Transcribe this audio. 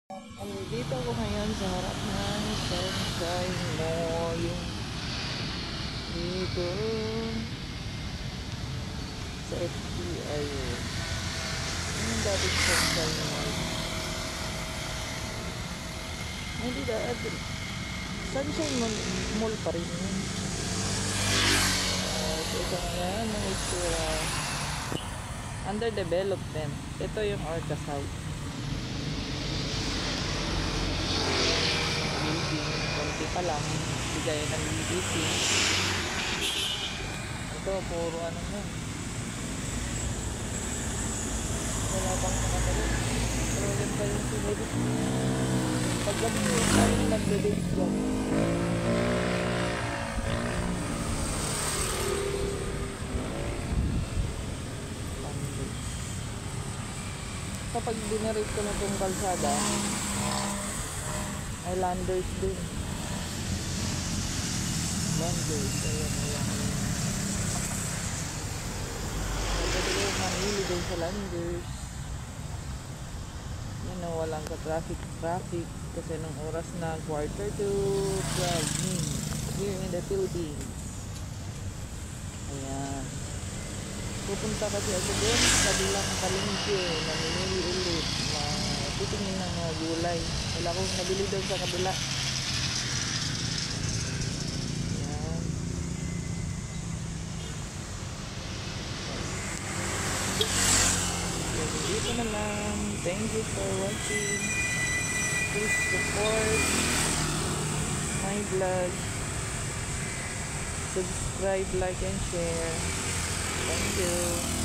Dito ako ngayon sa harap ng Sunshine Mall. Yung dito sa FTI. Yung dating Sunshine Mall. Hindi Sunshine Mall pa rin yun. So ito ngayon ng itsura. Under development. Ito yung Orca South. Konti pa lang, bigay ng BBC. Ito, puro ano na. Wala pang nakatalik. Pero yan pa yung sinedit. Paggabi yung parang nag-debate dyan. Kapag dinarate ko na itong kalsada, ay landers din. Landers, ayan. Pwede ko manili din sa landers. Yan o, walang ka-traffic kasi nung oras na 11:45 noon here in the Philippines. Ayan. Pupunta kasi ako doon sa kabilang palengke, mamimili ulit, titingin ng mga gulay. Wala akong nabili doon sa kabila. Ayan. So, dito na lang. Thank you for watching. Please support my vlog. Subscribe, like, and share. Thank you.